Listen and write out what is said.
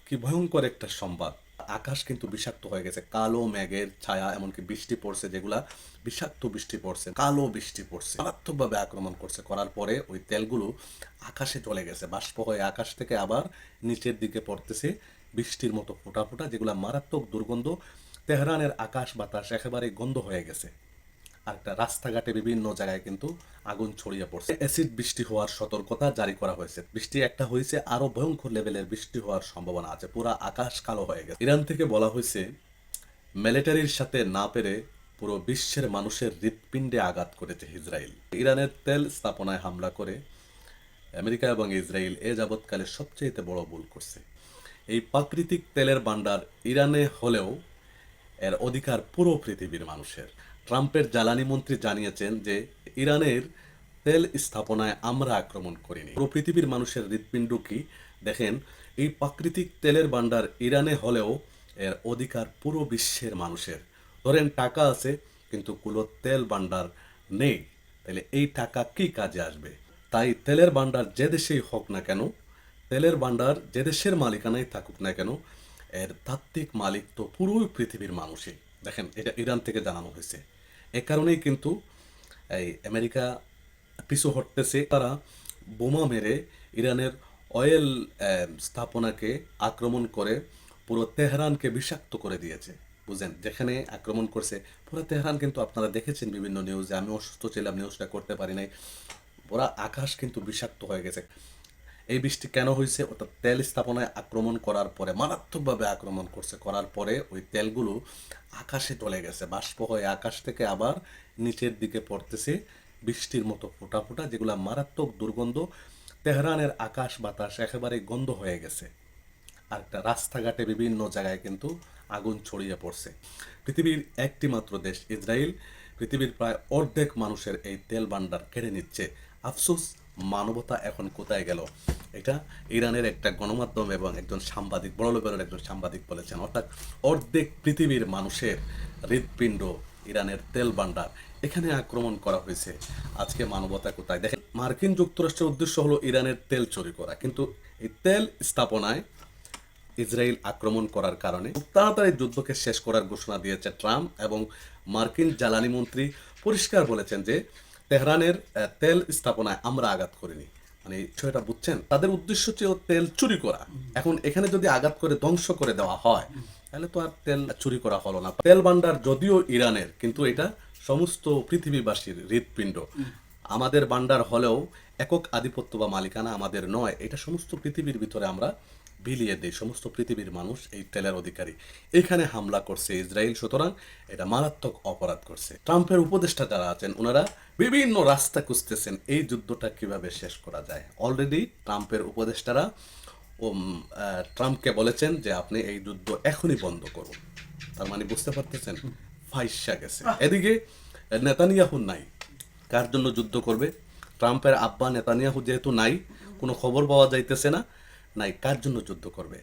কি ভয়ঙ্কর একটা সংবাদ। আকাশ কিন্তু বিষাক্ত হয়ে গেছে, কালো মেঘের ছায়া, এমনকি বৃষ্টি পড়ছে, যেগুলা বিষাক্ত বৃষ্টি পড়ছে, কালো বৃষ্টি পড়ছে, মারাত্মকভাবে আক্রমণ করছে, করার পরে ওই তেলগুলো আকাশে চলে গেছে, বাষ্প হয়ে আকাশ থেকে আবার নিচের দিকে পড়তেছে বৃষ্টির মতো ফোঁটা ফোঁটা, যেগুলা মারাত্মক দুর্গন্ধ। তেহরানের আকাশ বাতাস একেবারে গন্ধ হয়ে গেছে। আর একটা রাস্তাঘাটে বিভিন্ন জায়গায় কিন্তু আগুন ছড়িয়ে পড়ছে। অ্যাসিড বৃষ্টি হওয়ার সতর্কতা জারি করা হয়েছে। বৃষ্টি একটা হয়েছে, আরো ভয়ঙ্কর লেভেলের বৃষ্টি হওয়ার সম্ভাবনা আছে। পুরা আকাশ কালো হয়ে গেছে। ইরান থেকে বলা হয়েছে মিলিটারির সাথে না পেরে পুরো বিশ্বের মানুষের হৃৎপিণ্ডে আঘাত করেছে ইসরায়েল। ইরানের তেল স্থাপনায় হামলা করে আমেরিকা এবং ইসরায়েল এ যাবৎকালে সবচেয়ে বড় ভুল করছে। এই প্রাকৃতিক তেলের ভান্ডার ইরানে হলেও এর অধিকার পুরো পৃথিবীর মানুষের। ট্রাম্পের জ্বালানি মন্ত্রী জানিয়েছেন যে ইরানের তেল স্থাপনায় আমরা আক্রমণ করিনি। পুরো পৃথিবীর মানুষের হৃৎপিণ্ড কি দেখেন, এই প্রাকৃতিক তেলের ভান্ডার ইরানে হলেও এর অধিকার পুরো বিশ্বের মানুষের। ধরেন টাকা আছে কিন্তু কোনো তেল ভান্ডার নেই, তাহলে এই টাকা কি কাজে আসবে? তাই তেলের ভান্ডার যে দেশেই হোক না কেন, তেলের ভান্ডার যে দেশের মালিকানায় থাকুক না কেন, এর তাত্ত্বিক মালিক তো পুরোই পৃথিবীর মানুষই। দেখেন, এটা ইরান থেকে জানানো হয়েছে। এ কারণেই কিন্তু এই আমেরিকা পিছু হটতেছে। তারা বোমা মেরে ইরানের অয়েল স্থাপনাকে আক্রমণ করে পুরো তেহরানকে বিষাক্ত করে দিয়েছে। বুঝেন, যেখানে আক্রমণ করছে পুরো তেহরান, কিন্তু আপনারা দেখেছেন বিভিন্ন নিউজে, আমি অসুস্থ ছিলাম, নিউজটা করতে পারি নাই। পুরা আকাশ কিন্তু বিষাক্ত হয়ে গেছে। এই বৃষ্টি কেন হয়েছে? অর্থাৎ তেল স্থাপনায় আক্রমণ করার পরে, মারাত্মকভাবে আক্রমণ করছে, করার পরে ওই তেলগুলো আকাশে চলে গেছে, বাষ্প হয়ে আকাশ থেকে আবার নিচের দিকে পড়তেছে বৃষ্টির মতো ফোঁটা ফোঁটা, যেগুলা মারাত্মক দুর্গন্ধ। তেহরানের আকাশ বাতাস একেবারে গন্ধ হয়ে গেছে। আর একটা রাস্তাঘাটে বিভিন্ন জায়গায় কিন্তু আগুন ছড়িয়ে পড়ছে। পৃথিবীর একটি মাত্র দেশ ইসরায়েল পৃথিবীর প্রায় অর্ধেক মানুষের এই তেল ভান্ডার কেড়ে নিচ্ছে। আফসোস, মানবতা এখন কোথায় গেল? এটা ইরানের একটা গণমাধ্যম এবং একজন সাংবাদিক, বড় লেভেলের একজন সাংবাদিক বলেছেন। অর্থাৎ অর্ধেক পৃথিবীর মানুষের হৃৎপিণ্ড ইরানের তেল ভান্ডার, এখানে আক্রমণ করা হয়েছে। আজকে মানবতা কোথায়? দেখেন, মার্কিন যুক্তরাষ্ট্রের উদ্দেশ্য হলো ইরানের তেল চুরি করা, কিন্তু এই তেল স্থাপনায় ইসরায়েল আক্রমণ করার কারণে খুব তাড়াতাড়ি যুদ্ধকে শেষ করার ঘোষণা দিয়েছে ট্রাম্প, এবং মার্কিন জ্বালানি মন্ত্রী পরিষ্কার বলেছেন যে তেহরানের তেল স্থাপনায় আমরা আঘাত করিনি। মানে বিষয়টা বুঝছেন, তাদের উদ্দেশ্য ছিল তেল চুরি করা। এখন এখানে যদি আঘাত করে ধ্বংস করে দেওয়া হয়, তাহলে তো আর তেল চুরি করা হলো না। তেল ভান্ডার যদিও ইরানের, কিন্তু এটা সমস্ত পৃথিবীবাসীর হৃৎপিণ্ড। আমাদের ভান্ডার হলেও একক আধিপত্য বা মালিকানা আমাদের নয়, এটা সমস্ত পৃথিবীর ভিতরে আমরা বিলিয়ে দেয়। সমস্ত পৃথিবীর মানুষ এই তেলের অধিকারী। এখানে হামলা করছে ইসরায়েল, সুতরাং এটা মারাত্মক অপরাধ করছে। ট্রাম্পের উপদেষ্টা যারা আছেন, ওনারা বিভিন্ন রাস্তা খুঁজতেছেন এই যুদ্ধটা কিভাবে শেষ করা যায়। অলরেডি ট্রাম্পের উপদেষ্টারা ট্রাম্পকে বলেছেন যে আপনি এই যুদ্ধ এখনই বন্ধ করুন। তার মানে বুঝতে পারতেছেন, ফাইসা গেছে। এদিকে নেতানিয়াহু নাই, কার জন্য যুদ্ধ করবে? ট্রাম্পের আব্বা নেতানিয়াহু যেহেতু নাই, কোনো খবর পাওয়া যাইতেছে না, নাই, কার জন্য যুদ্ধ করবে?